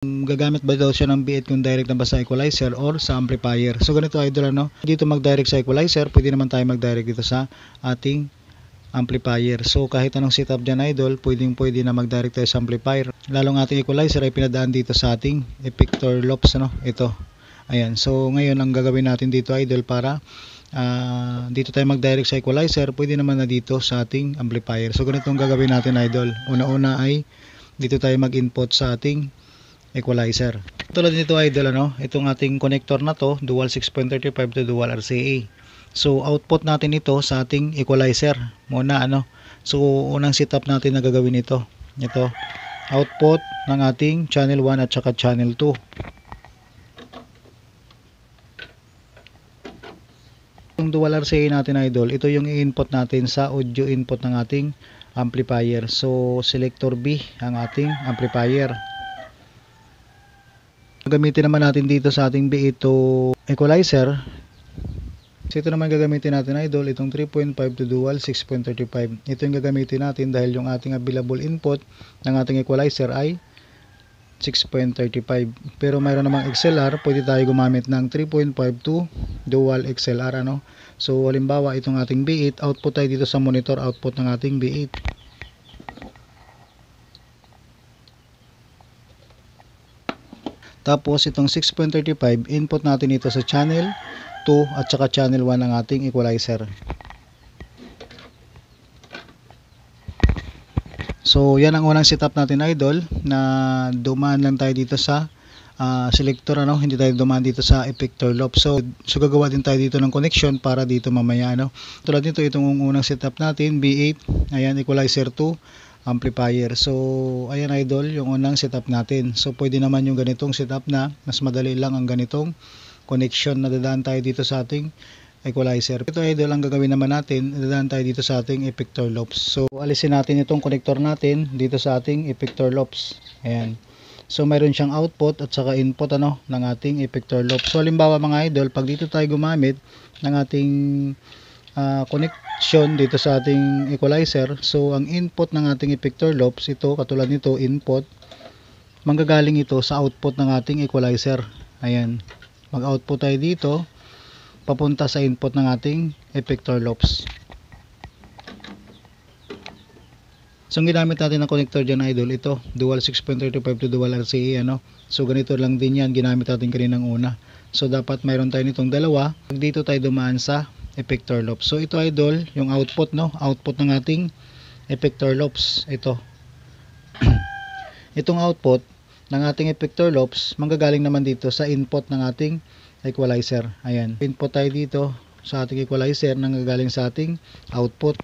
gagamit ba daw siya ng B8 kung direct na ba sa equalizer or sa amplifier. So ganito idol, ano, dito mag-direct sa equalizer, pwede naman tayo mag-direct dito sa ating amplifier. So kahit anong setup dyan idol, pwede na mag-direct tayo sa amplifier. Lalong ating equalizer ay pinadaan dito sa ating effector loops, ano, ito. Ayan, so ngayon ang gagawin natin dito idol para dito tayo mag-direct sa equalizer, pwede naman na dito sa ating amplifier. So ganito ang gagawin natin idol. Una-una ay dito tayo mag-input sa ating equalizer. Tulad nito idol, ano, itong ating connector na to, dual 6.35 to dual RCA. So output natin ito sa ating equalizer muna, ano. So unang setup natin na gagawin ito. Ito, output ng ating channel 1 at saka channel 2. Yung dual RCA natin idol, ito yung i-input natin sa audio input ng ating amplifier. So selector B ang ating amplifier. Gagamitin naman natin dito sa ating B8 equalizer. So ito naman gagamitin natin idol, itong 3.5 to dual 6.35. Ito yung gagamitin natin dahil yung ating available input ng ating equalizer ay 6.35. Pero mayroon namang XLR, pwede tayo gumamit ng 3.5 to dual XLR, ano. So halimbawa itong ating B8, output tayo dito sa monitor output ng ating B8. Tapos itong 6.35, input natin ito sa channel 2 at saka channel 1 ng ating equalizer. So yan ang unang setup natin idol, na dumaan lang tayo dito sa selector, ano, hindi tayo dumaan dito sa effector loop. So gagawa din tayo dito ng connection para dito mamaya, ano. Tulad nito, itong unang setup natin B8, ayan, equalizer 2, amplifier. So ayan idol, yung unang setup natin. So pwede naman yung ganitong setup na mas madali lang ang ganitong connection na dadaan tayo dito sa ating equalizer. Ito idol, ang gagawin naman natin, dadaan tayo dito sa ating effector loops. So alisin natin itong connector natin dito sa ating effector loops. Ayan. So mayroon siyang output at saka input, ano, ng ating effector loop. So halimbawa mga idol, pag dito tayo gumamit ng ating connection dito sa ating equalizer, so ang input ng ating effector loops, ito katulad nito, input, manggagaling ito sa output ng ating equalizer. Ayan, mag-output tayo dito papunta sa input ng ating effector loops. So ang ginamit natin ng connector dyan idol, ito dual 6.35 to dual RCA, ano. So ganito lang din yan, ginamit natin kaninang una. So dapat mayroon tayo nitong dalawa. Dito tayo dumaan sa effector loops. So ito idol, yung output, no, output ng ating effector loops, ito. Itong output ng ating effector loops, manggagaling naman dito sa input ng ating equalizer. Ayan, input tayo dito sa ating equalizer, nanggagaling sa ating output.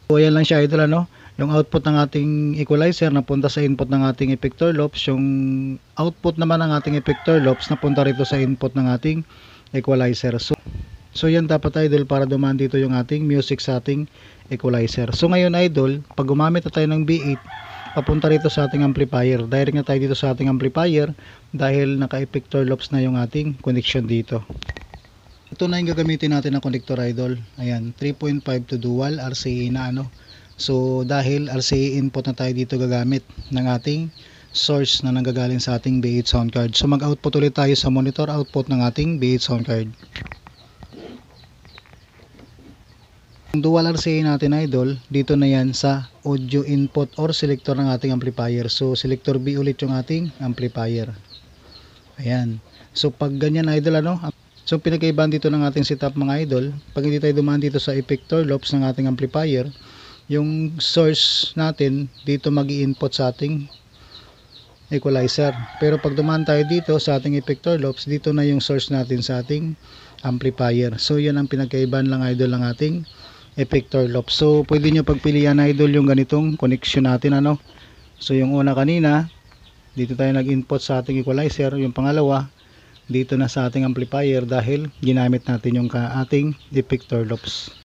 So ayan lang siya idol, ano, yung output ng ating equalizer napunta sa input ng ating effector loops, yung output naman ng ating effector loops napunta rito sa input ng ating equalizer. So yan dapat idol para dumaan dito yung ating music sa ating equalizer. So ngayon idol, pag gumamit na tayo ng B8, papunta rito sa ating amplifier. Direct na tayo dito sa ating amplifier dahil naka-effector loops na yung ating connection dito. Ito na yung gagamitin natin ng connector idol. Ayan, 3.5 to dual RCA na, ano. So dahil RCA input na tayo dito gagamit ng ating source na nanggagaling sa ating B8 sound card. So mag-output ulit tayo sa monitor output ng ating B8 sound card. Ang dual RCA natin idol, dito na yan sa audio input or selector ng ating amplifier. So selector B ulit yung ating amplifier. Ayan. So pag ganyan idol, ano, so pinagkaibahan dito ng ating setup mga idol, pag hindi tayo dumaan dito sa effector loops ng ating amplifier, yung source natin dito mag-i-input sa ating equalizer. Pero pag dumaan tayo dito sa ating effector loops, dito na yung source natin sa ating amplifier. So yan ang pinagkaibahan lang idol ng ating effector loops. So pwede nyo pagpilian idol yung ganitong connection natin, ano. So yung una kanina, dito tayo nag-input sa ating equalizer, yung pangalawa dito na sa ating amplifier dahil ginamit natin yung ating effector loops.